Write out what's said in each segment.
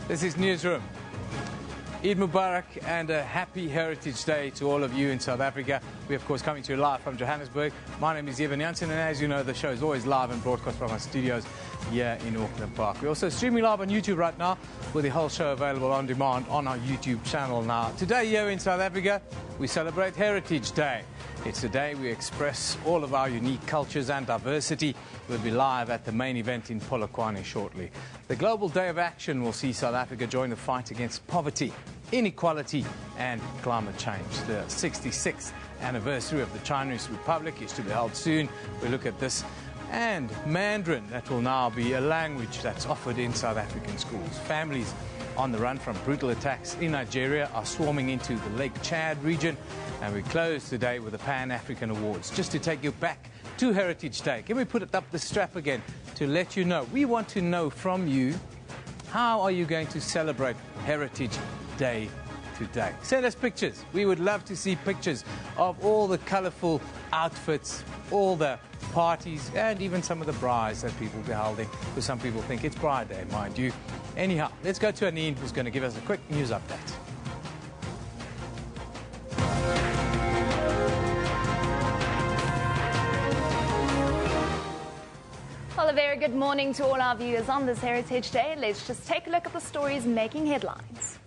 This is Newsroom. Eid Mubarak and a happy Heritage Day to all of you in South Africa. We're, of course, coming to you live from Johannesburg. My name is Evan Janssen, and as you know, the show is always live and broadcast from our studios here in Auckland Park. We're also streaming live on YouTube right now, with the whole show available on demand on our YouTube channel now. Today, here in South Africa, we celebrate Heritage Day. It's a day we express all of our unique cultures and diversity. We'll be live at the main event in Polokwane shortly. The Global Day of Action will see South Africa join the fight against poverty, inequality and climate change. The 66th anniversary of the Chinese Republic is to be held soon. We look at this. And Mandarin, that will now be a language that's offered in South African schools. Families on the run from brutal attacks in Nigeria are swarming into the Lake Chad region. And we close today with the Pan-African Awards. Just to take you back to Heritage Day, can we put it up the strap again to let you know? We want to know from you, how are you going to celebrate Heritage Day today? Send us pictures. We would love to see pictures of all the colourful outfits, all the parties, and even some of the brides that people will be holding, because some people think it's Bride Day, mind you. Anyhow, let's go to Anine, who's going to give us a quick news update. Well, a very good morning to all our viewers on this Heritage Day. Let's just take a look at the stories making headlines.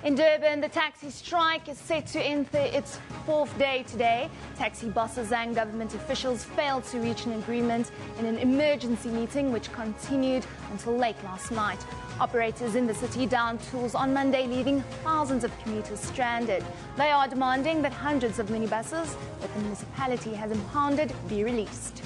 In Durban, the taxi strike is set to enter its fourth day today. Taxi bosses and government officials failed to reach an agreement in an emergency meeting which continued until late last night. Operators in the city downed tools on Monday, leaving thousands of commuters stranded. They are demanding that hundreds of minibuses that the municipality has impounded be released.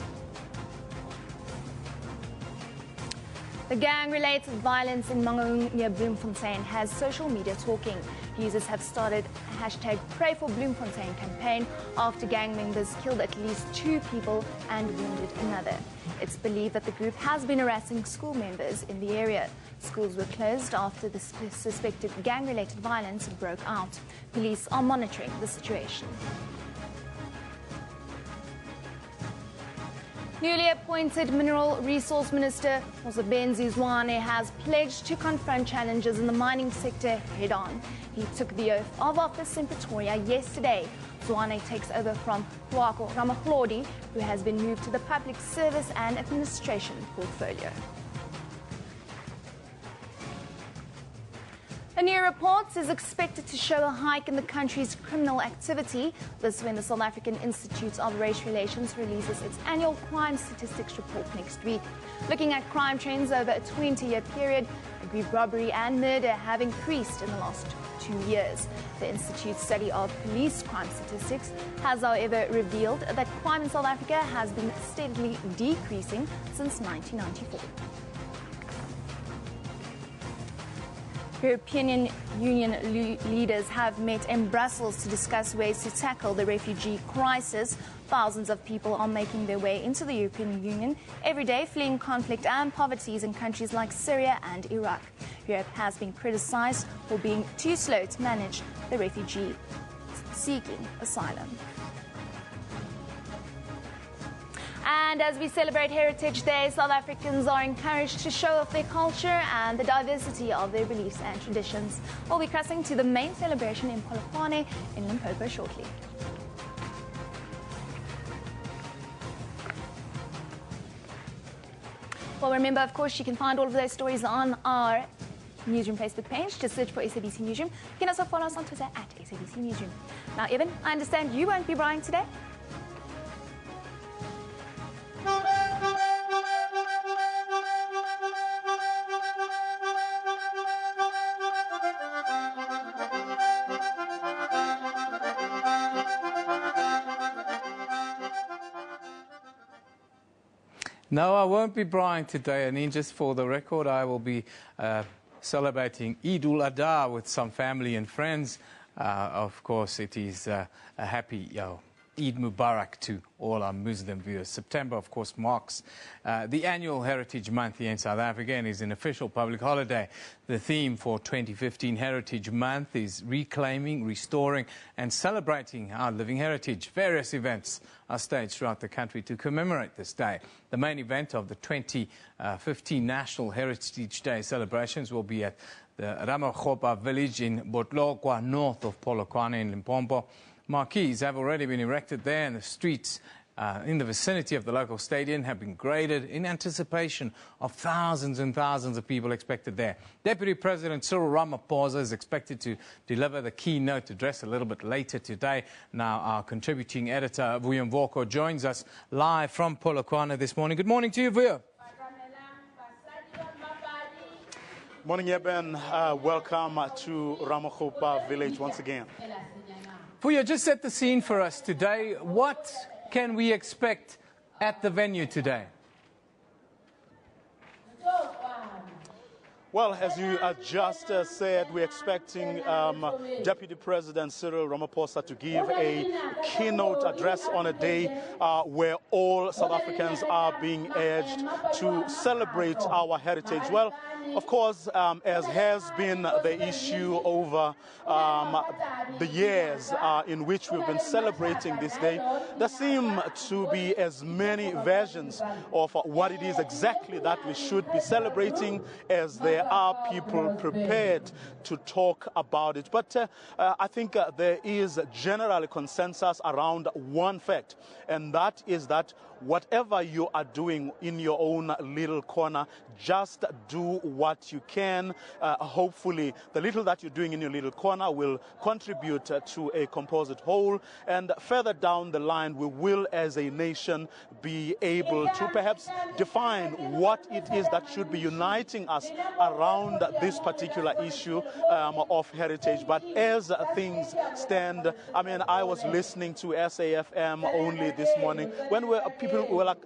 The gang-related violence in Mangaung near Bloemfontein has social media talking. Users have started a hashtag Pray for Bloemfontein campaign after gang members killed at least 2 people and wounded another. It's believed that the group has been harassing school members in the area. Schools were closed after the suspected gang-related violence broke out. Police are monitoring the situation. Newly appointed Mineral Resource Minister Mosebenzi Zwane has pledged to confront challenges in the mining sector head-on. He took the oath of office in Pretoria yesterday. Zwane takes over from Huako Ramahlodi, who has been moved to the Public Service and Administration portfolio. A new report is expected to show a hike in the country's criminal activity. This when the South African Institute of Race Relations releases its annual crime statistics report next week. Looking at crime trends over a 20-year period, agreed robbery and murder have increased in the last 2 years. The Institute's study of police crime statistics has, however, revealed that crime in South Africa has been steadily decreasing since 1994. European Union leaders have met in Brussels to discuss ways to tackle the refugee crisis. Thousands of people are making their way into the European Union every day, fleeing conflict and poverty in countries like Syria and Iraq. Europe has been criticized for being too slow to manage the refugee seeking asylum. And as we celebrate Heritage Day, South Africans are encouraged to show off their culture and the diversity of their beliefs and traditions. We'll be crossing to the main celebration in Polokwane in Limpopo shortly. Well, remember, of course, you can find all of those stories on our Newsroom Facebook page. Just search for SABC Newsroom. You can also follow us on Twitter at SABC Newsroom. Now, Evan, I understand you won't be buying today? No, I won't be Brian today, and just for the record, I will be celebrating Eid al-Adha with some family and friends. Of course, it is a happy Eid Mubarak to all our Muslim viewers. September, of course, marks the annual Heritage Month here in South Africa and is an official public holiday. The theme for 2015 Heritage Month is reclaiming, restoring and celebrating our living heritage. Various events are staged throughout the country to commemorate this day. The main event of the 2015 National Heritage Day celebrations will be at the Ramakgopa village in Botlokwa, north of Polokwane in Limpopo. Marquees have already been erected there, and the streets in the vicinity of the local stadium have been graded in anticipation of thousands and thousands of people expected there. Deputy President Cyril Ramaphosa is expected to deliver the keynote address a little bit later today. Now, our contributing editor, Vuyo Mvoko, joins us live from Polokwane this morning. Good morning to you, Vuyo. Morning, Eben. Welcome to Ramakgopa village once again. Vuyo, just set the scene for us today. What can we expect at the venue today? Well, as you just said, we're expecting Deputy President Cyril Ramaphosa to give a keynote address on a day where all South Africans are being urged to celebrate our heritage. Well, of course, as has been the issue over the years in which we've been celebrating this day, there seem to be as many versions of what it is exactly that we should be celebrating as there are people prepared to talk about it. But I think there is general consensus around one fact, and that is that whatever you are doing in your own little corner, just do what you can. Hopefully, the little that you're doing in your little corner will contribute to a composite whole. And further down the line, we will, as a nation, be able to perhaps define what it is that should be uniting us around this particular issue of heritage. But as things stand, I mean, I was listening to SAFM only this morning when people were like,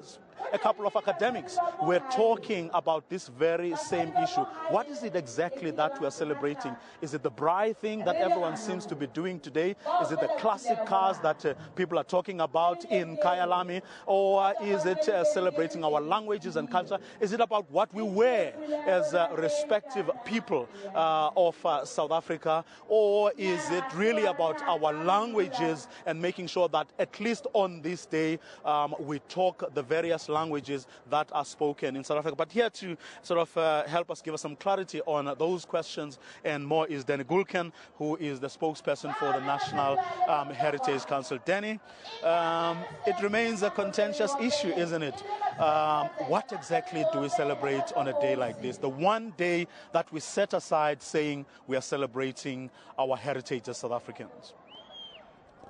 a couple of academics were talking about this very same issue. What is it exactly that we are celebrating? Is it the braai thing that everyone seems to be doing today? Is it the classic cars that people are talking about in Kyalami? Or is it celebrating our languages and culture? Is it about what we wear as respective people of South Africa? Or is it really about our languages and making sure that at least on this day we talk the various languages that are spoken in South Africa? But here to sort of help us, give us some clarity on those questions and more is Danny Gulken, who is the spokesperson for the National Heritage Council. Danny, it remains a contentious issue, isn't it? What exactly do we celebrate on a day like this? The one day that we set aside saying we are celebrating our heritage as South Africans.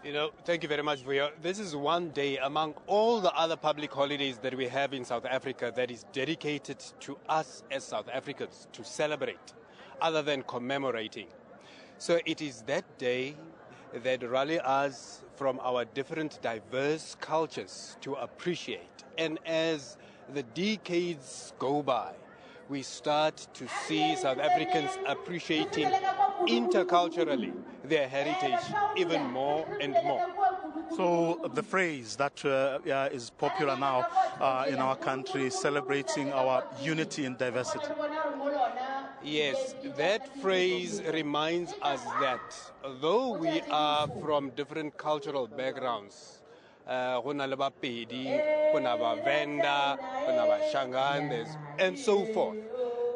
You know, thank you very much, Vuyo. This is one day among all the other public holidays that we have in South Africa that is dedicated to us as South Africans to celebrate, other than commemorating. So it is that day that rally us from our different diverse cultures to appreciate. And as the decades go by, we start to see South Africans appreciating interculturally their heritage even more and more. So the phrase that is popular now in our country, celebrating our unity in diversity. Yes, that phrase reminds us that though we are from different cultural backgrounds, and so forth.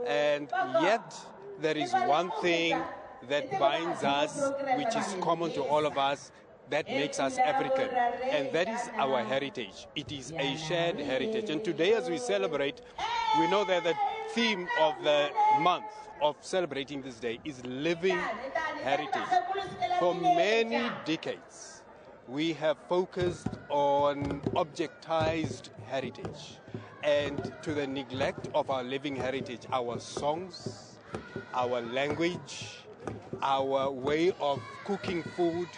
And yet there is one thing that binds us, which is common to all of us, that makes us African, and that is our heritage. It is a shared heritage. And today, as we celebrate, we know that the theme of the month of celebrating this day is living heritage. For many decades, we have focused on objectized heritage and to the neglect of our living heritage, our songs, our language, our way of cooking food,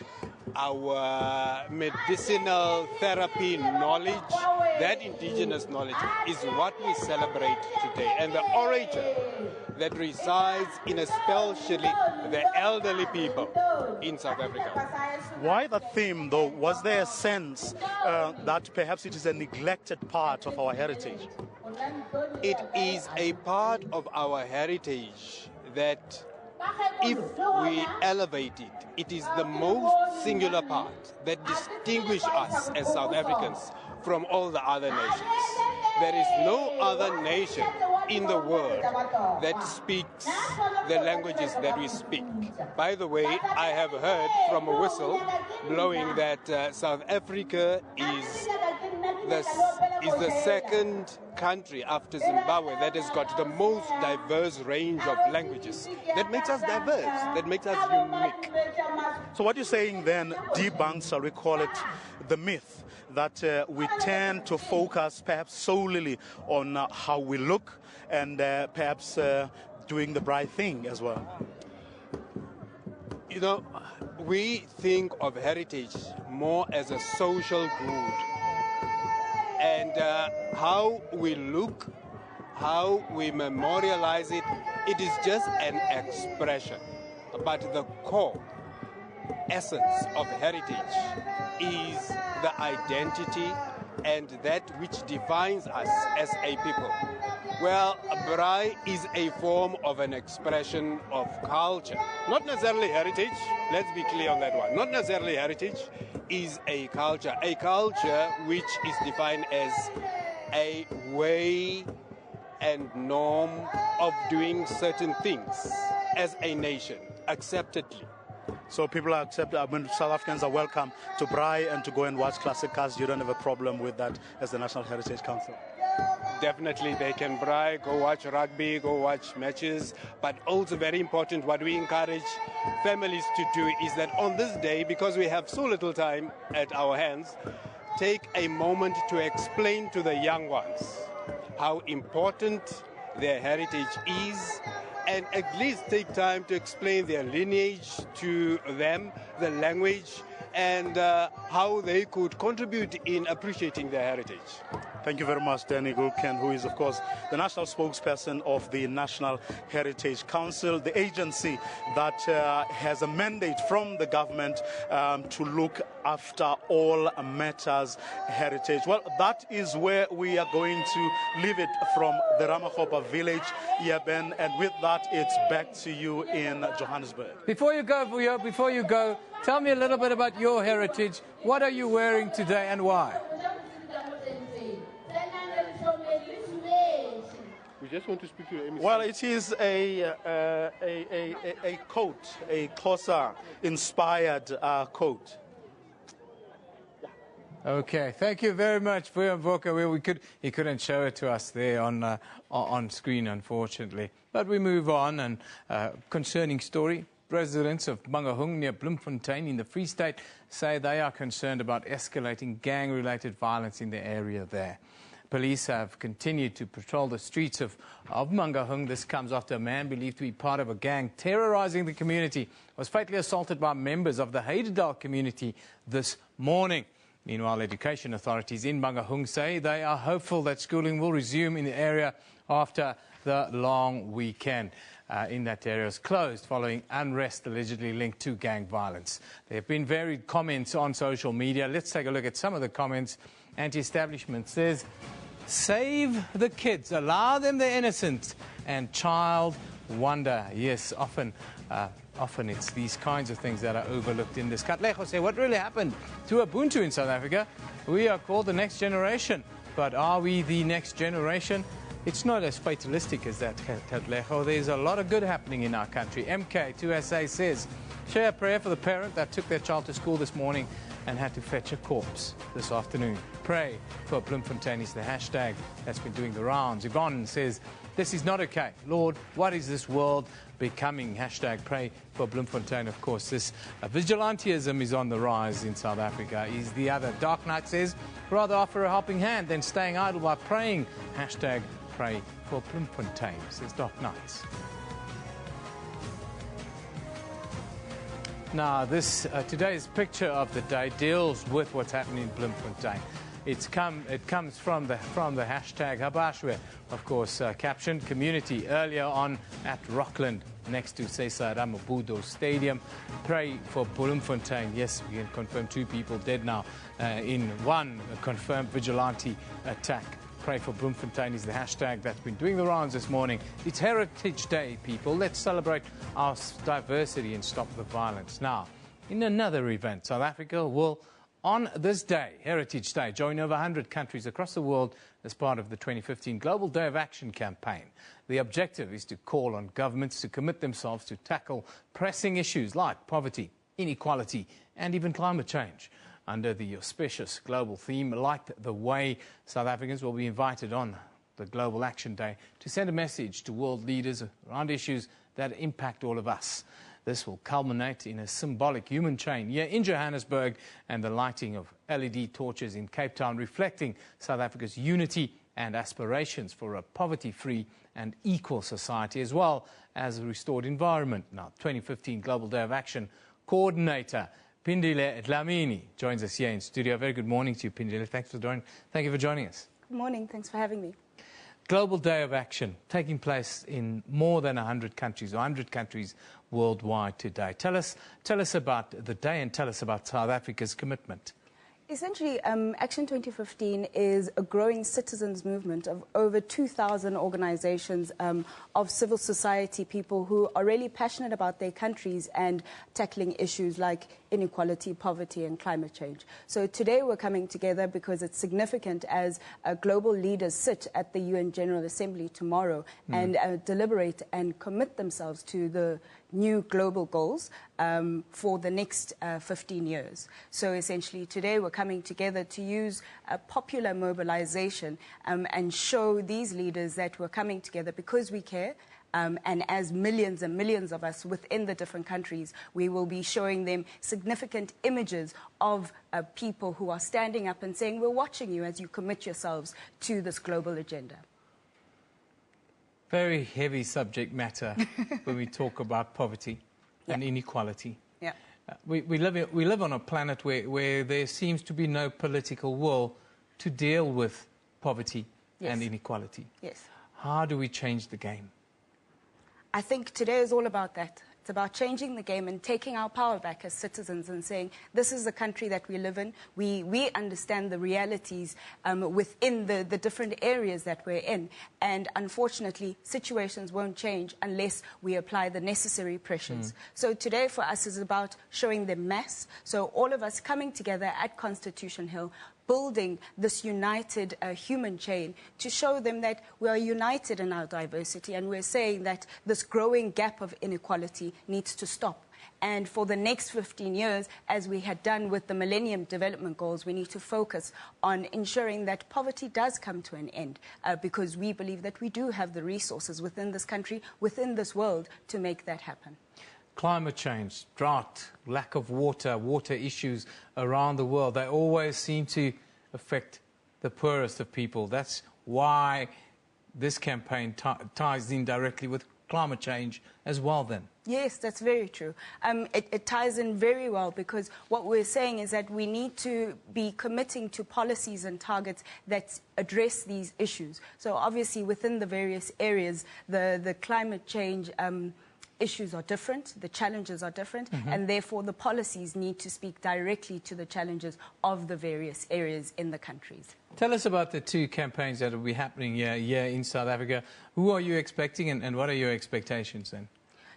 our medicinal therapy knowledge, that indigenous knowledge is what we celebrate today. And the orator that resides in especially the elderly people in South Africa. Why the theme, though? Was there a sense that perhaps it is a neglected part of our heritage? It is a part of our heritage that if we elevate it, it is the most singular part that distinguishes us as South Africans from all the other nations. There is no other nation in the world that speaks the languages that we speak. By the way, I have heard from a whistle blowing that South Africa is the second country after Zimbabwe that has got the most diverse range of languages. That makes us diverse, that makes us unique. So what you're saying then debunks, shall we call it, the myth that we tend to focus perhaps solely on how we look and perhaps doing the right thing as well. You know, we think of heritage more as a social good. And how we look, how we memorialize it, it is just an expression. But the core essence of heritage is the identity and that which defines us as a people. Well, braai is a form of an expression of culture. Not necessarily heritage, let's be clear on that one. Not necessarily heritage is a culture which is defined as a way and norm of doing certain things as a nation, acceptedly. So people are accepted, I mean, South Africans are welcome to braai and to go and watch classic cars. You don't have a problem with that as the National Heritage Council? Definitely they can braai, go watch rugby, go watch matches, but also very important, what we encourage families to do is that on this day, because we have so little time at our hands, take a moment to explain to the young ones how important their heritage is, and at least take time to explain their lineage to them, the language, and how they could contribute in appreciating their heritage. Thank you very much, Danny Gulken, who is, of course, the national spokesperson of the National Heritage Council, the agency that has a mandate from the government to look after all matters heritage. Well, that is where we are going to leave it from the Ramakgopa village, Yeben, and with that, it's back to you in Johannesburg. Before you go, Vuyo, before you go, tell me a little bit about your heritage. What are you wearing today and why? We just want to speak to your MC. Well, it is a coat, a Xhosa-inspired coat. Okay, thank you very much, Vuyo Mvoka. Well, he couldn't show it to us there on screen, unfortunately. But we move on, and concerning story. Residents of Mangaung near Bloemfontein in the Free State say they are concerned about escalating gang-related violence in the area there. Police have continued to patrol the streets of Mangaung. This comes after a man believed to be part of a gang terrorizing the community was fatally assaulted by members of the Heidedal community this morning. Meanwhile, education authorities in Mangaung say they are hopeful that schooling will resume in the area after the long weekend. In that area is closed following unrest allegedly linked to gang violence. There have been varied comments on social media. Let's take a look at some of the comments. Anti-establishment says, save the kids, allow them their innocence and child wonder. Yes, often it's these kinds of things that are overlooked in this. Katlego say, what really happened to Ubuntu in South Africa? We are called the next generation, but are we the next generation? It's not as fatalistic as that, Katlego. There's a lot of good happening in our country. MK2SA says, share a prayer for the parent that took their child to school this morning and had to fetch a corpse this afternoon. Pray for Bloemfontein is the hashtag that's been doing the rounds. Yvonne says, this is not okay. Lord, what is this world becoming? Hashtag pray for Bloemfontein. Of course, this vigilantism is on the rise in South Africa. Is the other. Dark Knight says, rather offer a helping hand than staying idle by praying. Hashtag pray for Bloemfontein, says Dark Knights. Now, today's picture of the day deals with what's happening in Bloemfontein. It comes from the hashtag Habashwe, of course, captioned community earlier on at Rockland next to Cesar Ramaphosa Stadium. Pray for Bloemfontein. Yes, we can confirm 2 people dead now in one confirmed vigilante attack. Pray for Bloemfontein is the hashtag that's been doing the rounds this morning. It's Heritage Day, people. Let's celebrate our diversity and stop the violence. Now, in another event, South Africa will, on this day, Heritage Day, join over 100 countries across the world as part of the 2015 Global Day of Action campaign. The objective is to call on governments to commit themselves to tackle pressing issues like poverty, inequality, and even climate change. Under the auspicious global theme, like the way South Africans will be invited on the Global Action Day to send a message to world leaders around issues that impact all of us. This will culminate in a symbolic human chain here in Johannesburg and the lighting of LED torches in Cape Town, reflecting South Africa's unity and aspirations for a poverty-free and equal society, as well as a restored environment. Now, 2015 Global Day of Action coordinator Pindile Dlamini joins us here in studio. Very good morning to you, Pindile. Thank you for joining us. Good morning. Thanks for having me. Global Day of Action taking place in more than 100 countries, 100 countries worldwide today. Tell us about the day and tell us about South Africa's commitment. Essentially, Action 2015 is a growing citizens movement of over 2,000 organizations of civil society people who are really passionate about their countries and tackling issues like inequality, poverty and climate change. So today we're coming together because it's significant as global leaders sit at the UN General Assembly tomorrow and deliberate and commit themselves to the new global goals for the next 15 years. So essentially today we're coming together to use popular mobilization and show these leaders that we're coming together because we care. And as millions and millions of us within the different countries, we will be showing them significant images of people who are standing up and saying, we're watching you as you commit yourselves to this global agenda. Very heavy subject matter when we talk about poverty and inequality. Yeah. We live on a planet where there seems to be no political will to deal with poverty and inequality. Yes. How do we change the game? I think today is all about that. It's about changing the game and taking our power back as citizens and saying, this is the country that we live in. We understand the realities within the different areas that we're in. And unfortunately, situations won't change unless we apply the necessary pressures. So today for us is about showing them mass. So all of us coming together at Constitution Hill, building this united human chain to show them that we are united in our diversity and we're saying that this growing gap of inequality needs to stop. And for the next 15 years, as we had done with the Millennium Development Goals, we need to focus on ensuring that poverty does come to an end because we believe that we do have the resources within this country, within this world, to make that happen. Climate change, drought, lack of water issues around the world, they always seem to affect the poorest of people. That's why this campaign ties in directly with climate change as well then. Yes, that's very true. It ties in very well because what we're saying is that we need to be committing to policies and targets that address these issues. So obviously within the various areas, the climate change issues are different, the challenges are different, and therefore the policies need to speak directly to the challenges of the various areas in the countries. Tell us about the 2 campaigns that will be happening here in South Africa. Who are you expecting and what are your expectations then?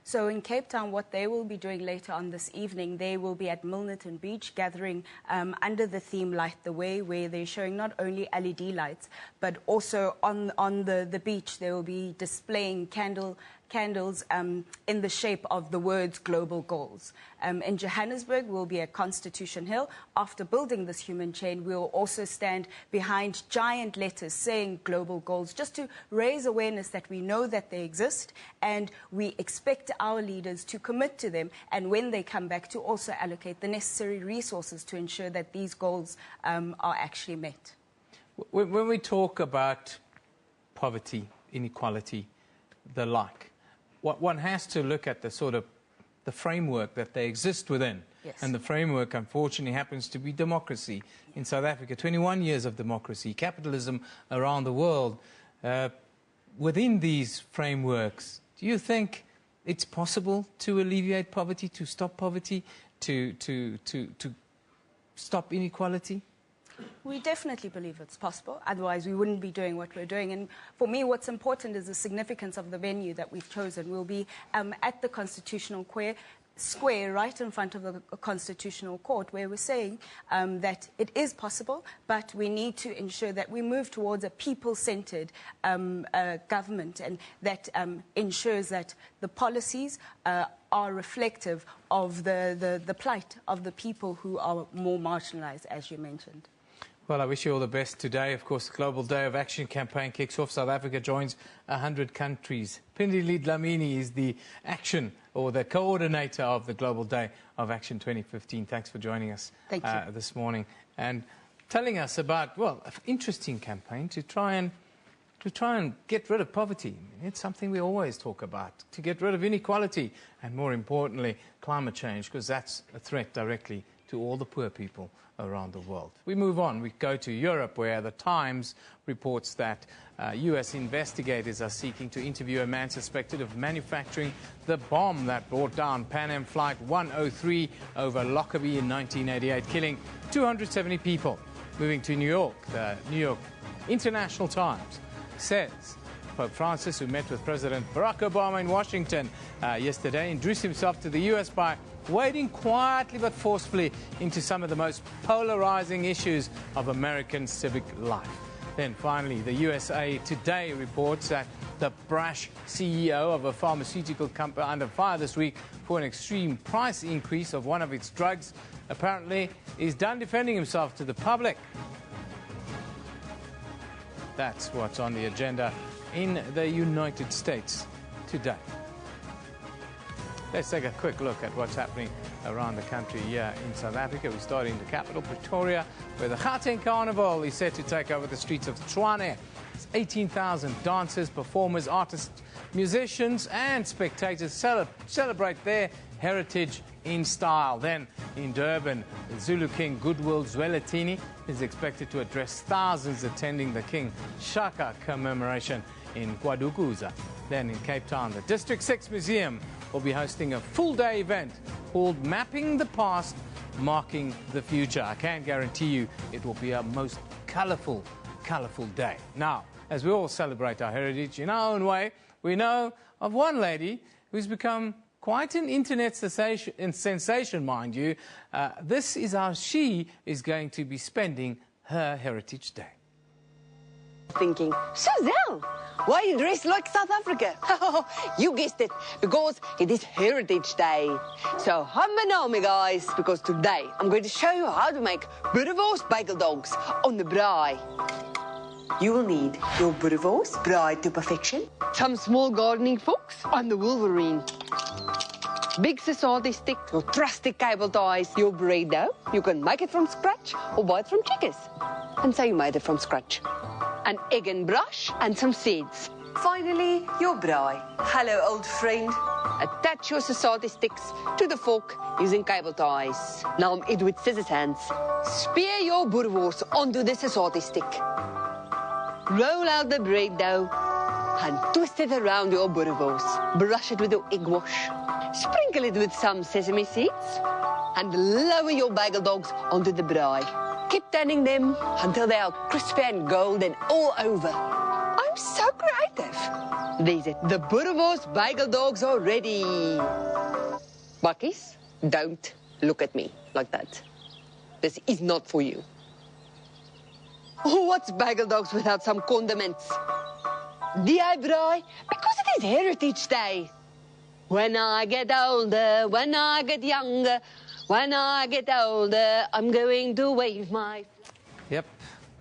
So in Cape Town, what they will be doing later on this evening, they will be at Milnerton Beach gathering under the theme Light the Way, where they're showing not only LED lights, but also on the beach they will be displaying candles in the shape of the words global goals. In Johannesburg, we'll be at Constitution Hill. After building this human chain, we'll also stand behind giant letters saying global goals, just to raise awareness that we know that they exist and we expect our leaders to commit to them, and when they come back to also allocate the necessary resources to ensure that these goals are actually met. When we talk about poverty, inequality, the like, one has to look at the sort of the framework that they exist within. Yes. And the framework, unfortunately, happens to be democracy in South Africa. 21 years of democracy, capitalism around the world. Within these frameworks, do you think it's possible to alleviate poverty, to stop poverty, to stop inequality? We definitely believe it's possible. Otherwise, we wouldn't be doing what we're doing. And for me, what's important is the significance of the venue that we've chosen. We'll be at the Constitutional Square, right in front of the Constitutional Court, where we're saying that it is possible, but we need to ensure that we move towards a people-centered government, and that ensures that the policies are reflective of the plight of the people who are more marginalized, as you mentioned. Well, I wish you all the best today. Of course, the Global Day of Action campaign kicks off. South Africa joins 100 countries. Pindili Dlamini is the action or the coordinator of the Global Day of Action 2015. Thanks for joining us this morning and telling us about, well, an interesting campaign to try and get rid of poverty. It's something we always talk about, to get rid of inequality and, more importantly, climate change, because that's a threat directly to all the poor people around the world. We move on. We go to Europe, where the Times reports that US investigators are seeking to interview a man suspected of manufacturing the bomb that brought down Pan Am Flight 103 over Lockerbie in 1988, killing 270 people. Moving to New York, the New York International Times says Pope Francis, who met with President Barack Obama in Washington yesterday, introduced himself to the US by wading quietly but forcefully into some of the most polarizing issues of American civic life. Then finally, the USA Today reports that the brash CEO of a pharmaceutical company under fire this week for an extreme price increase of one of its drugs apparently is done defending himself to the public. That's what's on the agenda in the United States today. Let's take a quick look at what's happening around the country here in South Africa. We start in the capital, Pretoria, where the Gauteng Carnival is set to take over the streets of Tshwane. It's 18,000 dancers, performers, artists, musicians and spectators celebrate their heritage in style. Then in Durban, the Zulu King Goodwill Zwelithini is expected to address thousands attending the King Shaka commemoration in Kwadukuza. Then in Cape Town, the District 6 Museum will be hosting a full-day event called Mapping the Past, Marking the Future. I can guarantee you it will be a most colourful day. Now, as we all celebrate our heritage in our own way, we know of one lady who's become quite an internet sensation, mind you. This is how she is going to be spending her Heritage Day. Thinking, Suzelle, why are you dressed like South Africa? You guessed it, because it is Heritage Day. So hamba me guys, because today I'm going to show you how to make boerewors bagel dogs on the braai. You will need your boerewors braai to perfection, some small gardening forks on the Wolverine, big society stick, your trusty cable ties, your bread dough. You can make it from scratch or buy it from Checkers. And say you made it from scratch. An egg and brush and some seeds. Finally, your braai. Hello, old friend. Attach your society sticks to the fork using cable ties. Now I'm in with scissors hands. Spear your boerewors onto the society stick. Roll out the bread dough and twist it around your boerewors. Brush it with your egg wash. Sprinkle it with some sesame seeds and lower your bagel dogs onto the braai. Keep turning them until they are crispy and golden all over. I'm so creative. There's it. The boerewors bagel dogs are ready. Bakkies, don't look at me like that. This is not for you. What's bagel dogs without some condiments? DI braai, because it is Heritage Day. When I get older, when I get younger, when I get older, I'm going to wave my... Yep,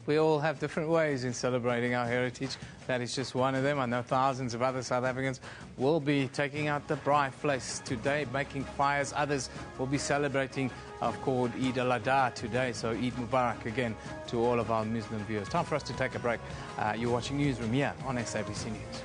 we all have different ways in celebrating our heritage. That is just one of them. I know thousands of other South Africans will be taking out the braai vleis today, making fires. Others will be celebrating, of course, Eid al-Adha today. So Eid Mubarak again to all of our Muslim viewers. Time for us to take a break. You're watching Newsroom here on SABC News.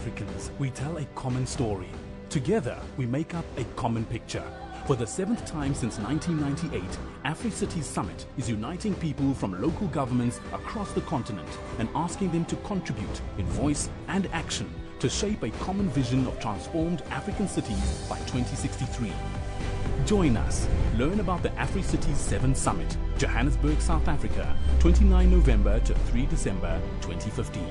Africans, we tell a common story. Together, we make up a common picture. For the 7th time since 1998, AfriCities Summit is uniting people from local governments across the continent and asking them to contribute in voice and action to shape a common vision of transformed African cities by 2063. Join us. Learn about the AfriCities 7 Summit, Johannesburg, South Africa, 29 November to 3 December 2015.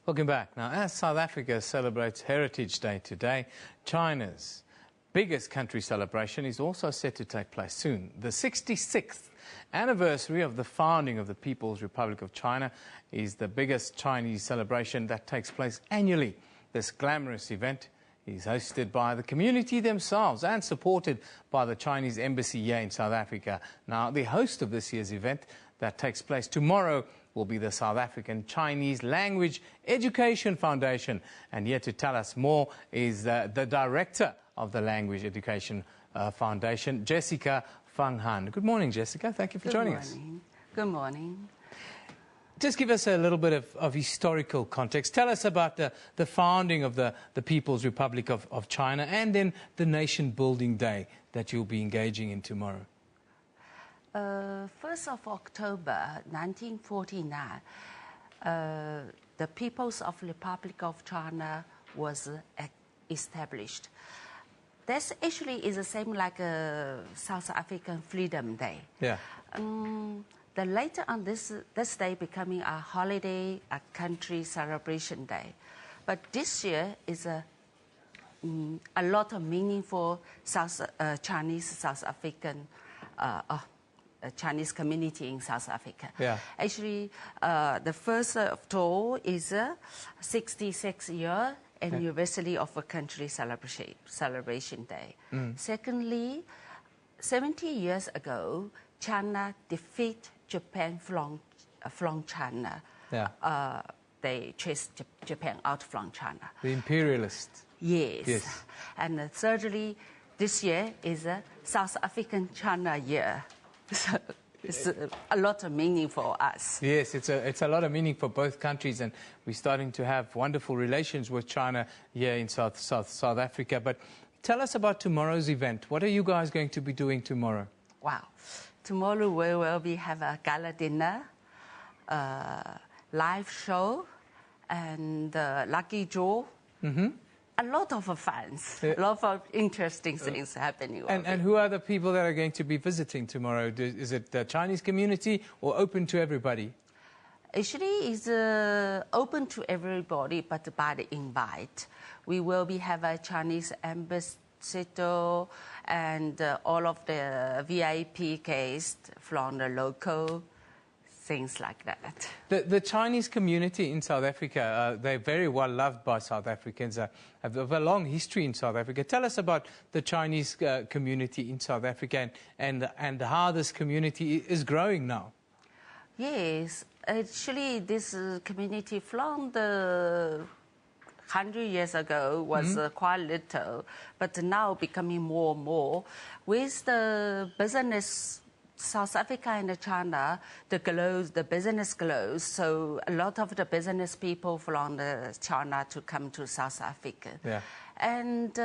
Welcome back. Now, as South Africa celebrates Heritage Day today, China's biggest country celebration is also set to take place soon. The 66th anniversary of the founding of the People's Republic of China is the biggest Chinese celebration that takes place annually. This glamorous event is hosted by the community themselves and supported by the Chinese embassy here in South Africa. Now, the host of this year's event that takes place tomorrow will be the South African Chinese Language Education Foundation. And here to tell us more is the director of the Language Education Foundation, Jessica Fang Han. Good morning, Jessica. Thank you for joining us. Good morning. Just give us a little bit of historical context. Tell us about the founding of the People's Republic of China and then the Nation Building Day that you'll be engaging in tomorrow. 1st of October 1949, the People's Republic of China was established. That actually is the same like a South African Freedom Day. Yeah. The later on this day becoming a holiday, a country celebration day. But this year is a lot of meaningful Chinese South African Chinese community in South Africa. Yeah. Actually, the first of all is a 66-year anniversary of a country celebration day. Secondly, 70 years ago, China defeated Japan from China. Yeah. They chased Japan out from China. The imperialists. Yes. And thirdly, this year is a South African China year. So it's a lot of meaning for us. Yes, it's a lot of meaning for both countries, and we're starting to have wonderful relations with China here in South Africa. But tell us about tomorrow's event. What are you guys going to be doing tomorrow? Wow. Tomorrow we will have a gala dinner, live show, and lucky draw. A lot of fun, a lot of interesting things happening. And who are the people that are going to be visiting tomorrow? Is it the Chinese community or open to everybody? Actually, it's open to everybody, but by the invite. We will have a Chinese ambassador and all of the VIP guests from the local, things like that. The Chinese community in South Africa, they're very well loved by South Africans, have a long history in South Africa. Tell us about the Chinese community in South Africa and how this community is growing now. Yes, actually this community from the 100 years ago was quite little, but now becoming more and more. With the business, South Africa and China, the business grows, so a lot of the business people from China to come to South Africa. Yeah. And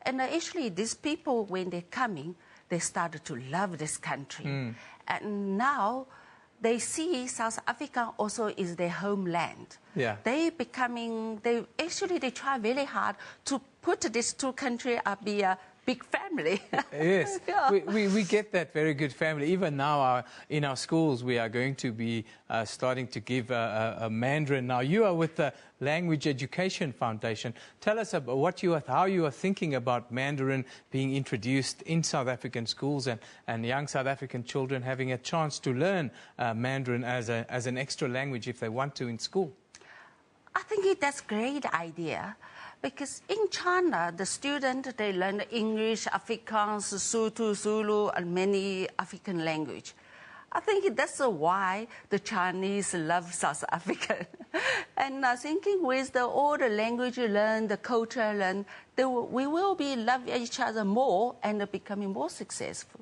actually these people, when they're coming, they started to love this country. And now they see South Africa also is their homeland. Yeah. They try very hard to put these two countries up be a big family. Yes, yeah. we get that very good family. Even now in our schools we are going to be starting to give a Mandarin. Now you are with the Language Education Foundation. Tell us about how you are thinking about Mandarin being introduced in South African schools and young South African children having a chance to learn Mandarin as an extra language if they want to in school. I think that's a great idea. Because in China, the students, they learn English, Afrikaans, Sotho, Zulu, and many African language. I think that's why the Chinese love South Africa. And I think with all the language you learn, the culture learn, we will be love each other more and becoming more successful.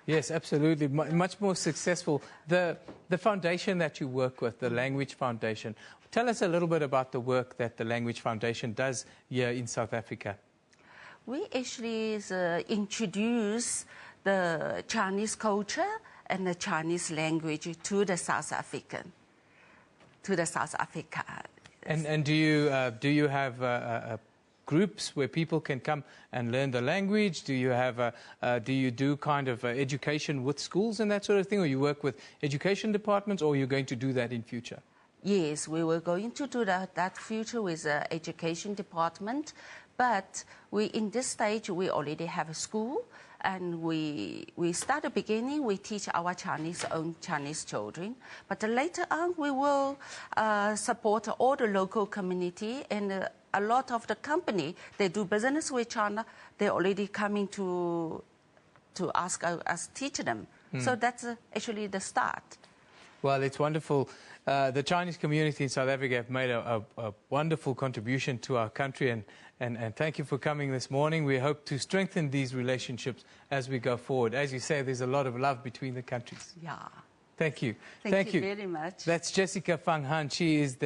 Yes, absolutely. Much more successful. The foundation that you work with, the Language Foundation, tell us a little bit about the work that the Language Foundation does here in South Africa. We actually introduce the Chinese culture and the Chinese language to the South Africa. And do you have groups where people can come and learn the language? Do you have do you do kind of education with schools and that sort of thing, or you work with education departments, or are you going to do that in future? Yes, we were going to do that future with the education department, but in this stage we already have a school, and we start the beginning, we teach our own Chinese children, but later on we will support all the local community, and a lot of the company, they do business with China, they're already coming to ask us teach them. So that's actually the start. Well, it's wonderful. The Chinese community in South Africa have made a wonderful contribution to our country, and thank you for coming this morning. We hope to strengthen these relationships as we go forward. As you say, there's a lot of love between the countries. Yeah. Thank you. Thank you very much. That's Jessica Fang Han. She is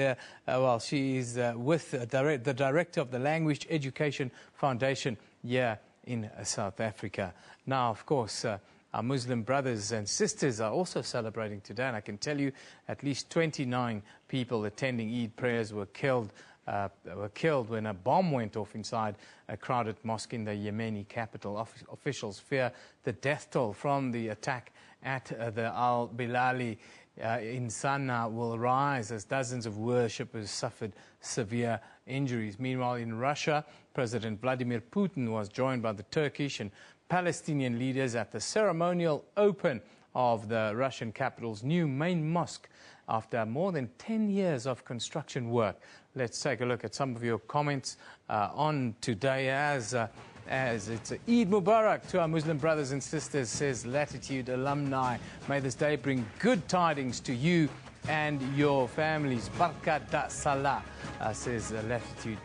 with the director of the Language Education Foundation here in South Africa. Now, of course, our Muslim brothers and sisters are also celebrating today, and I can tell you at least 29 people attending Eid prayers were killed when a bomb went off inside a crowded mosque in the Yemeni capital. Officials fear the death toll from the attack at the Al-Bilali in Sana'a will rise as dozens of worshippers suffered severe injuries. Meanwhile, in Russia, President Vladimir Putin was joined by the Turkish and Palestinian leaders at the ceremonial open of the Russian capital's new main mosque after more than 10 years of construction work. Let's take a look at some of your comments on today as it's Eid Mubarak to our Muslim brothers and sisters, says Latitude Alumni. May this day bring good tidings to you and your families. Barkat da Salah, says Latitude.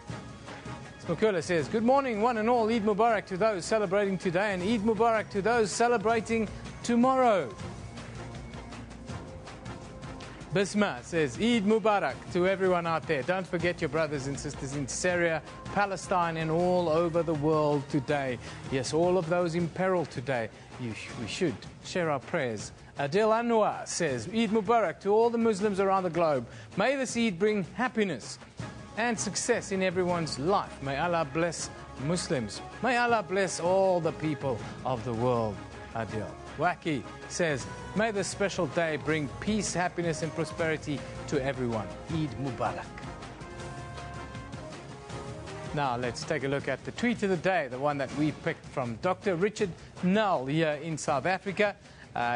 Smokula says, good morning, one and all. Eid Mubarak to those celebrating today, and Eid Mubarak to those celebrating tomorrow. Bisma says, Eid Mubarak to everyone out there. Don't forget your brothers and sisters in Syria, Palestine, and all over the world today. Yes, all of those in peril today. We should share our prayers. Adil Anwar says, Eid Mubarak to all the Muslims around the globe. May this Eid bring happiness and success in everyone's life. May Allah bless Muslims. May Allah bless all the people of the world. Adil. Waki says, may this special day bring peace, happiness and prosperity to everyone. Eid Mubarak. Now let's take a look at the tweet of the day, the one that we picked from Dr. Richard Null here in South Africa.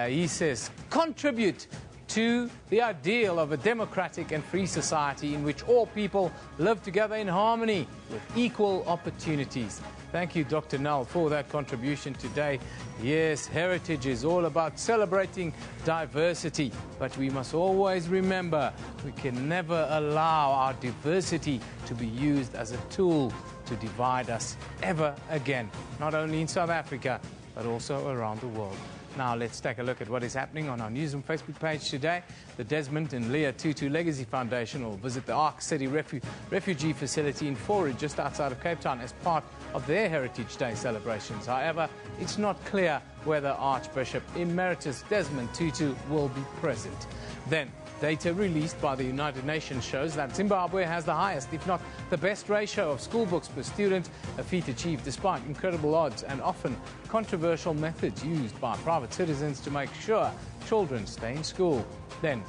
He says, contribute to the ideal of a democratic and free society in which all people live together in harmony with equal opportunities. Thank you, Dr. Null, for that contribution today. Yes, heritage is all about celebrating diversity, but we must always remember we can never allow our diversity to be used as a tool to divide us ever again, not only in South Africa, but also around the world. Now let's take a look at what is happening on our Newsroom Facebook page today. The Desmond and Leah Tutu Legacy Foundation will visit the Ark City Refugee Facility in Forage, just outside of Cape Town, as part of their Heritage Day celebrations. However, it's not clear whether Archbishop Emeritus Desmond Tutu will be present. Then, data released by the United Nations shows that Zimbabwe has the highest, if not the best ratio of school books per student, a feat achieved despite incredible odds and often controversial methods used by private citizens to make sure children stay in school. Then,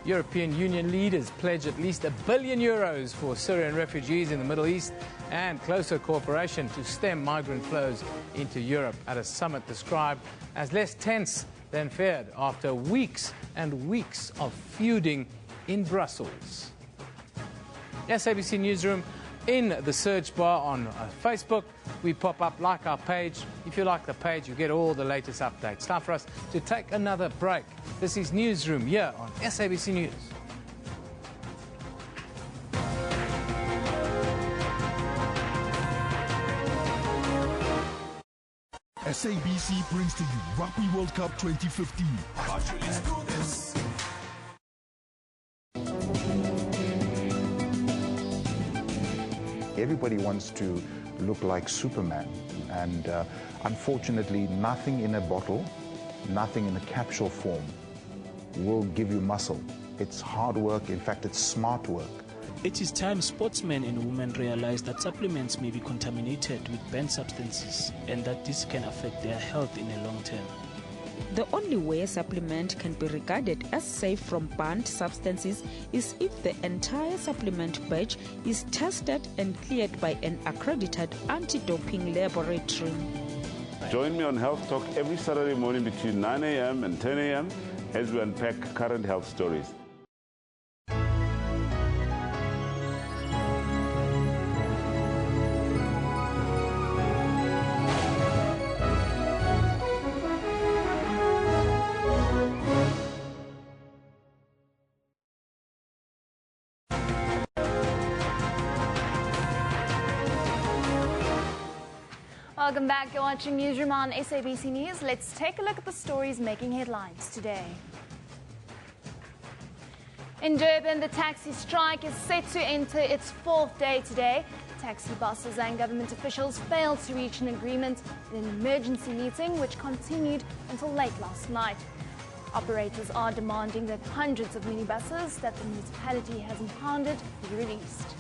European Union leaders pledge at least €1 billion for Syrian refugees in the Middle East and closer cooperation to stem migrant flows into Europe at a summit described as less tense than feared after weeks and weeks of feuding in Brussels. SABC Newsroom, in the search bar on Facebook. We pop up, like our page. If you like the page, you get all the latest updates. Time for us to take another break. This is Newsroom here on SABC News. SABC brings to you Rugby World Cup 2015. Let's do this. Everybody wants to look like Superman, and unfortunately nothing in a bottle, nothing in a capsule form will give you muscle. It's hard work, in fact it's smart work. It is time sportsmen and women realize that supplements may be contaminated with banned substances and that this can affect their health in the long term. The only way a supplement can be regarded as safe from banned substances is if the entire supplement batch is tested and cleared by an accredited anti-doping laboratory. Join me on Health Talk every Saturday morning between 9 a.m. and 10 a.m. as we unpack current health stories. Welcome back. You're watching Newsroom on SABC News. Let's take a look at the stories making headlines today. In Durban, the taxi strike is set to enter its fourth day today. Taxi bosses and government officials failed to reach an agreement in an emergency meeting which continued until late last night. Operators are demanding that hundreds of minibuses that the municipality has impounded be released.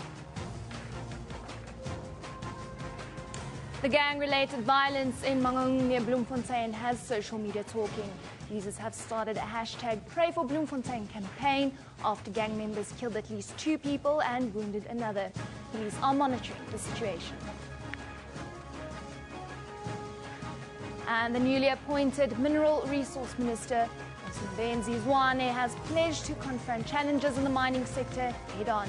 The gang-related violence in Mangaung near Bloemfontein has social media talking. Users have started a hashtag Pray for Bloemfontein campaign after gang members killed at least 2 people and wounded another. Police are monitoring the situation. And the newly appointed Mineral Resource Minister, Msebenzi Zwane, has pledged to confront challenges in the mining sector head-on.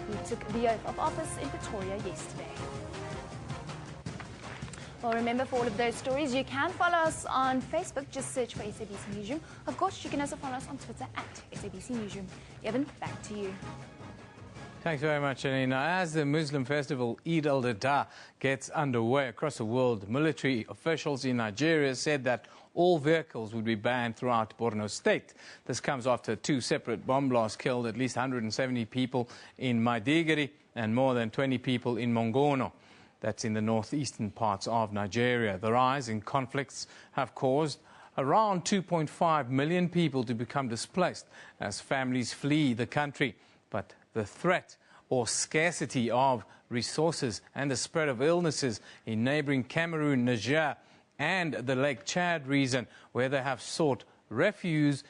He took the oath of office in Pretoria yesterday. Well, remember, for all of those stories, you can follow us on Facebook. Just search for SABC Newsroom. Of course, you can also follow us on Twitter at SABC Newsroom. Evan, back to you. Thanks very much, Anina. As the Muslim festival Eid al-Adha gets underway across the world, military officials in Nigeria said that all vehicles would be banned throughout Borno State. This comes after 2 separate bomb blasts killed at least 170 people in Maidigiri and more than 20 people in Mongono. That's in the northeastern parts of Nigeria. The rise in conflicts have caused around 2.5 million people to become displaced as families flee the country. But the threat or scarcity of resources and the spread of illnesses in neighboring Cameroon, Niger, and the Lake Chad region, where they have sought refuge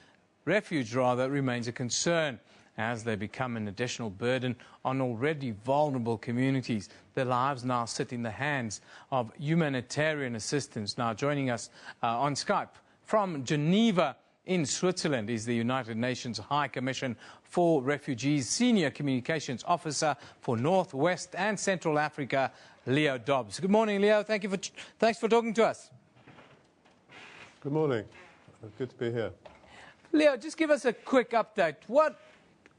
remains a concern. As they become an additional burden on already vulnerable communities, their lives now sit in the hands of humanitarian assistance. Now joining us on Skype from Geneva in Switzerland is the United Nations High Commission for Refugees, Senior Communications Officer for North, West and Central Africa, Leo Dobbs. Good morning, Leo. Thanks for talking to us. Good morning. Good to be here. Leo, just give us a quick update.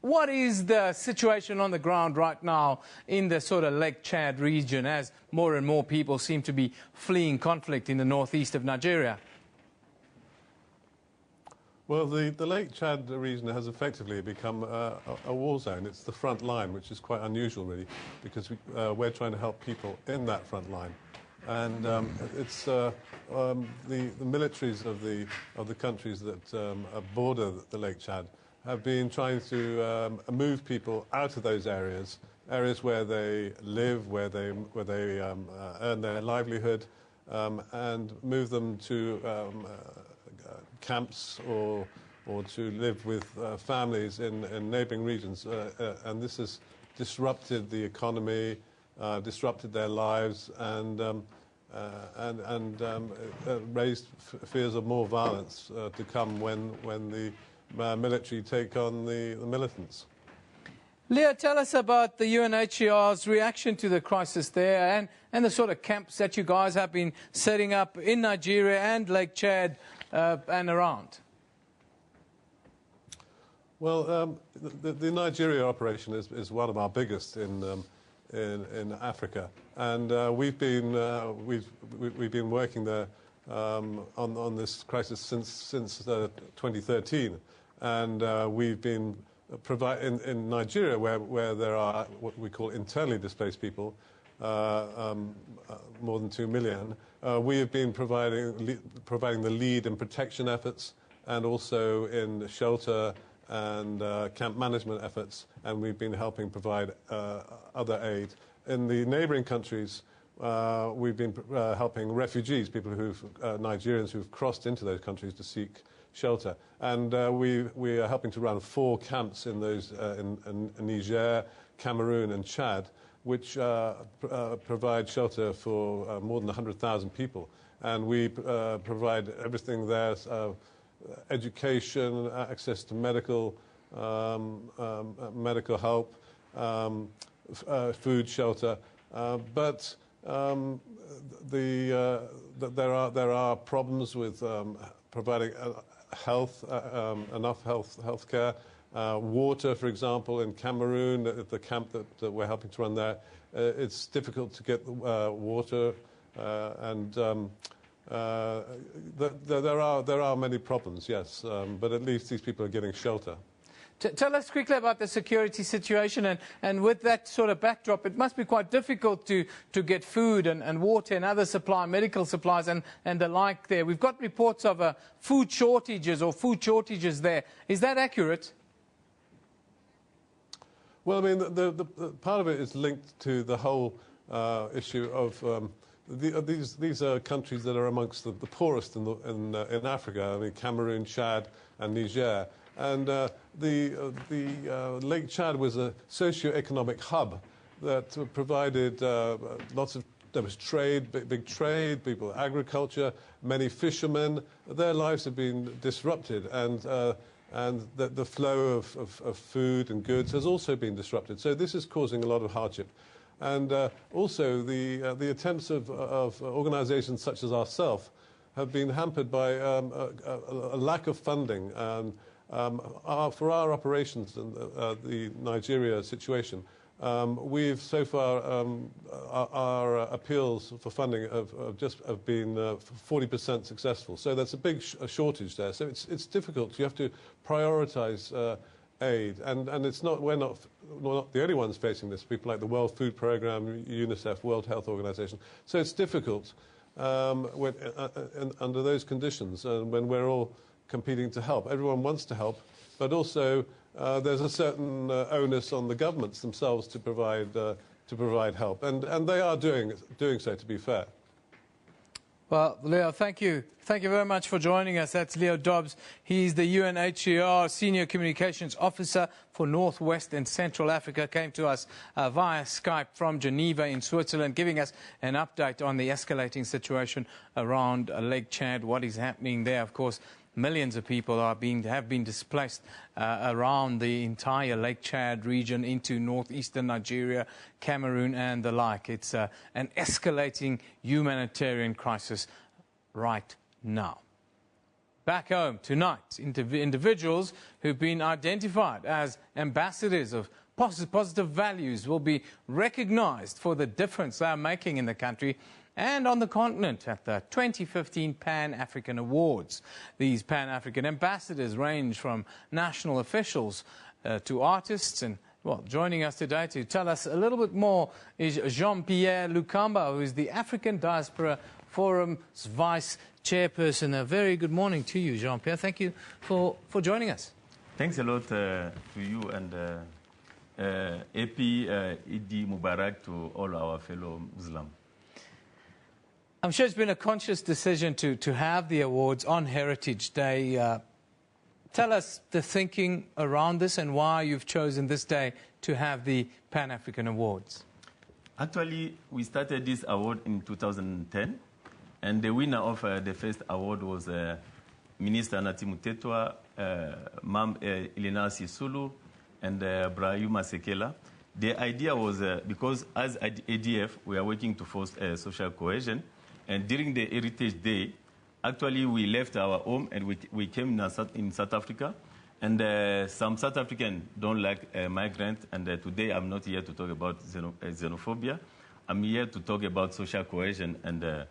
What is the situation on the ground right now in the sort of Lake Chad region as more and more people seem to be fleeing conflict in the northeast of Nigeria? Well, the Lake Chad region has effectively become a war zone. It's the front line, which is quite unusual, really, because we're trying to help people in that front line. And it's the militaries of the countries that border the Lake Chad have been trying to move people out of those areas where they live, where they earn their livelihood, and move them to camps or to live with families in neighbouring regions. And this has disrupted the economy, disrupted their lives, and raised fears of more violence to come when the military take on the militants. Leo, tell us about the UNHCR's reaction to the crisis there and the sort of camps that you guys have been setting up in Nigeria and Lake Chad and around. Well, the Nigeria operation is one of our biggest in Africa, and we've been working there on this crisis since 2013, and we've been in Nigeria, where there are what we call internally displaced people, more than 2 million. We have been providing the lead in protection efforts and also in shelter and camp management efforts, and we've been helping provide other aid. In the neighboring countries, we've been helping refugees, Nigerians who've crossed into those countries to seek shelter. And we are helping to run 4 camps in those in Niger, Cameroon and Chad, which provide shelter for more than 100,000 people. And we provide everything there, education, access to medical help, food, shelter. But there are problems with providing enough health care. Water, for example, in Cameroon, at the camp that we're helping to run there, it's difficult to get water, and there are many problems, yes, but at least these people are getting shelter. Tell us quickly about the security situation, and with that sort of backdrop, it must be quite difficult to get food and water and other medical supplies and the like there. We've got reports of food shortages there. Is that accurate? Well, I mean, the part of it is linked to the whole issue of these are countries that are amongst the poorest in Africa. I mean, Cameroon, Chad, and Niger. And the Lake Chad was a socio-economic hub that provided there was trade, big trade, people, agriculture, many fishermen. Their lives have been disrupted, and the flow of food and goods has also been disrupted. So this is causing a lot of hardship. And also the attempts of organizations such as ourselves have been hampered by a lack of funding. For our operations in the Nigeria situation, we've so far, our appeals for funding have been 40% successful. So that's a big shortage there. So it's difficult. You have to prioritize aid, and it's not, we're not the only ones facing this. People like the World Food Programme, UNICEF, World Health Organization. So it's difficult under those conditions, when we're all competing to help. Everyone wants to help, but also there's a certain onus on the governments themselves to provide help, and they are doing so, to be fair. Well, Leo, thank you. Thank you very much for joining us. That's Leo Dobbs. He's the UNHCR Senior Communications Officer for Northwest and Central Africa. Came to us via Skype from Geneva in Switzerland, giving us an update on the escalating situation around Lake Chad, what is happening there. Of course, millions of people have been displaced around the entire Lake Chad region into northeastern Nigeria, Cameroon and the like. It's an escalating humanitarian crisis right now. Back home tonight, individuals who've been identified as ambassadors of positive values will be recognized for the difference they are making in the country and on the continent at the 2015 Pan-African Awards. These Pan-African ambassadors range from national officials to artists. And, well, joining us today to tell us a little bit more is Jean-Pierre Lukamba, who is the African Diaspora Forum's Vice Chairperson. A very good morning to you, Jean-Pierre. Thank you for joining us. Thanks a lot to you and AP Idi Mubarak, to all our fellow Muslims. I'm sure it's been a conscious decision to have the awards on Heritage Day. Tell us the thinking around this and why you've chosen this day to have the Pan-African Awards. Actually, we started this award in 2010, and the winner of the first award was Minister Nati Mutetwa, Mam Elena Sisulu, and Brahima Sekela. The idea was because as ADF, we are working to foster social cohesion. And during the Heritage Day, actually we left our home and we came in South Africa. And some South Africans don't like migrants. And today I'm not here to talk about xenophobia. I'm here to talk about social cohesion. And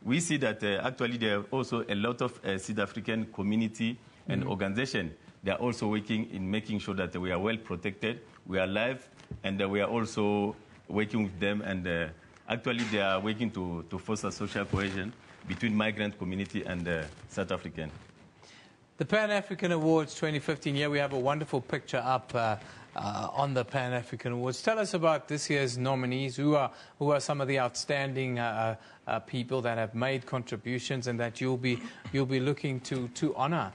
we see that actually there are also a lot of South African community and organization. They are also working in making sure that we are well protected, we are alive, and we are also working with them. And actually they are working to foster social cohesion between migrant community and South African. The Pan-African Awards 2015, here we have a wonderful picture up on the Pan-African Awards. Tell us about this year's nominees. Who are some of the outstanding people that have made contributions and that you'll be looking to honor?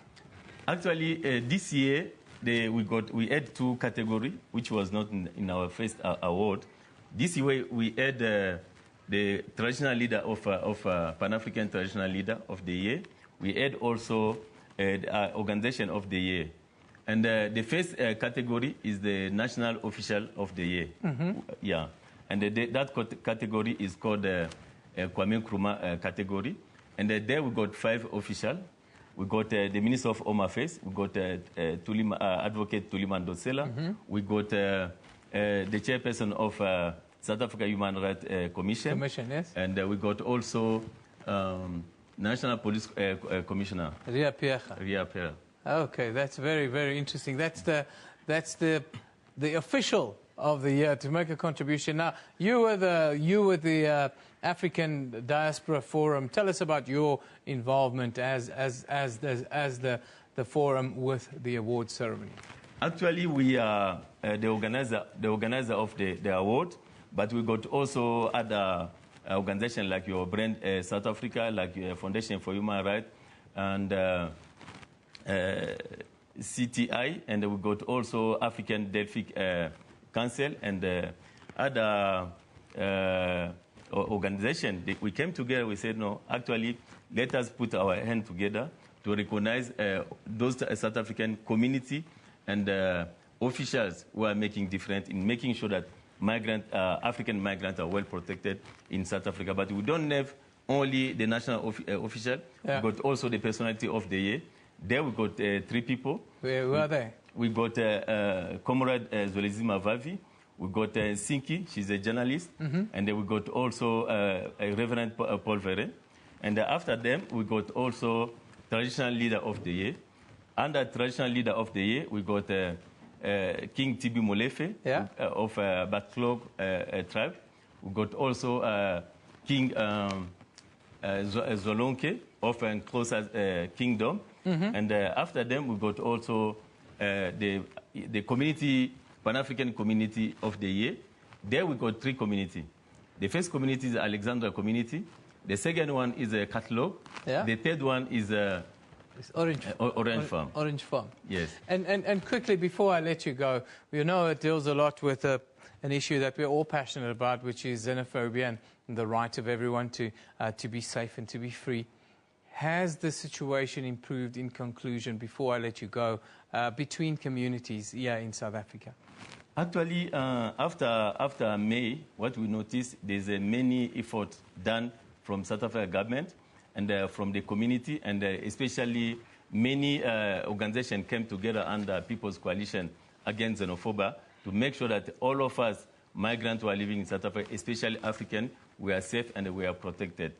Actually, this year we had two categories, which was not in our first award. This year we had the traditional leader of Pan-African traditional leader of the year. We had also the organization of the year. And the first category is the national official of the year. Yeah. And that category is called Kwame Nkrumah category. And there we got 5 officials. We got the Minister of Home Affairs. We got Advocate Tulima Ndosela. We got the chairperson of South Africa Human Rights Commission. Yes. And we got also National Police Commissioner. Ria Pierre. Okay, that's very, very interesting. That's the official of the year to make a contribution. Now, you were the African Diaspora Forum. Tell us about your involvement as the forum with the award ceremony. Actually, we are the organizer of the award, but we got also other organizations like your brand South Africa, like your Foundation for Human Rights, and CTI, and we got also African Delphic Council and other organizations. We came together, we said, no, actually, let us put our hand together to recognize those South African community and officials who are making difference in making sure that African migrants are well protected in South Africa. But we don't have only the national official, we got also the personality of the year. There we got 3 people. Who are they? We got Comrade Zwelezima Vavi. We got Sinki, she's a journalist. And then we got also Reverend Paul Verre. And after them, we got also Traditional Leader of the Year. Under Traditional Leader of the Year, we got King Tibi Molefe of Baklog tribe. We got also King Zolonke of Xhosa Kingdom. And after them, we got also the community, Pan-African Community of the Year. There we got 3 communities. The first community is Alexandra community. The second one is a Catalog. The third one is Orange Farm. Orange Farm. Yes. And quickly, before I let you go, we know it deals a lot with an issue that we're all passionate about, which is xenophobia and the right of everyone to be safe and to be free. Has the situation improved, in conclusion, before I let you go, between communities here in South Africa? Actually, after May, what we noticed, there's many efforts done from South Africa government and from the community, and especially many organizations came together under People's Coalition Against Xenophobia to make sure that all of us, migrants who are living in South Africa, especially African, we are safe and we are protected.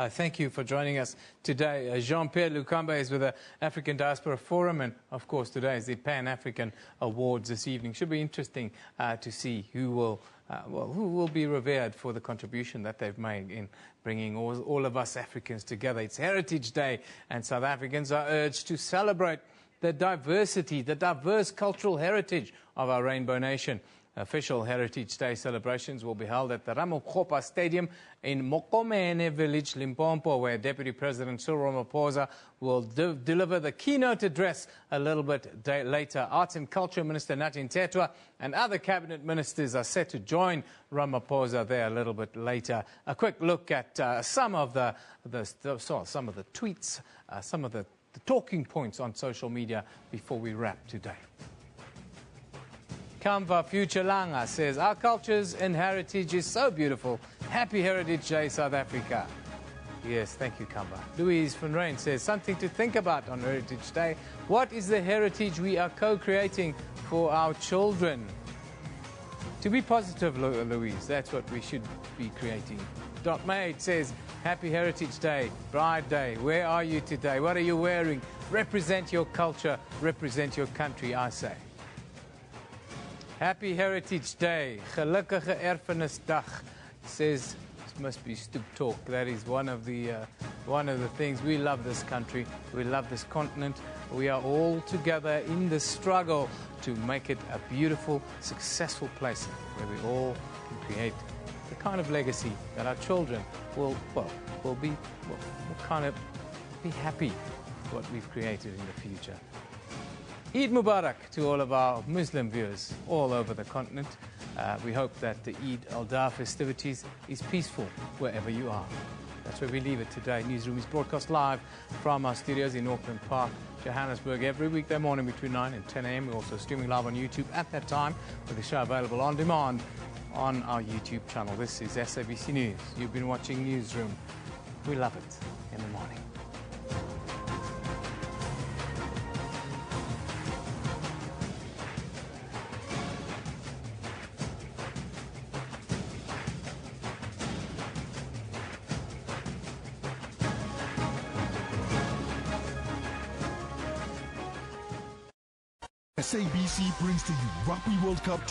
Thank you for joining us today. Jean-Pierre Lukamba is with the African Diaspora Forum, and of course today is the Pan-African Awards this evening. Should be interesting to see who will be revered for the contribution that they've made in bringing all of us Africans together. It's Heritage Day, and South Africans are urged to celebrate the diversity, the diverse cultural heritage of our Rainbow Nation. Official Heritage Day celebrations will be held at the Ramokgopa Stadium in Mokomene Village, Limpopo, where Deputy President Cyril Ramaphosa will deliver the keynote address a little bit later. Arts and Culture Minister Nathi Ntetwa and other cabinet ministers are set to join Ramaphosa there a little bit later. A quick look at some of the tweets, some of the talking points on social media before we wrap today. Kamva Future Langa says, our cultures and heritage is so beautiful. Happy Heritage Day, South Africa. Yes, thank you, Kamva. Louise van Rijn says, something to think about on Heritage Day. What is the heritage we are co-creating for our children? To be positive, Louise, that's what we should be creating. Dot Maid says, Happy Heritage Day, Bride Day. Where are you today? What are you wearing? Represent your culture, represent your country, I say. Happy Heritage Day, Gelukkige Erfenisdag, says, this must be stoop talk. That is one of the things. We love this country, we love this continent. We are all together in the struggle to make it a beautiful, successful place where we all can create the kind of legacy that our children will kind of be happy with what we've created in the future. Eid Mubarak to all of our Muslim viewers all over the continent. We hope that the Eid al-Adha festivities is peaceful wherever you are. That's where we leave it today. Newsroom is broadcast live from our studios in Auckland Park, Johannesburg, every weekday morning between 9 and 10 a.m. We're also streaming live on YouTube at that time, with the show available on demand on our YouTube channel. This is SABC News. You've been watching Newsroom. We love it in the morning. SABC brings to you Rugby World Cup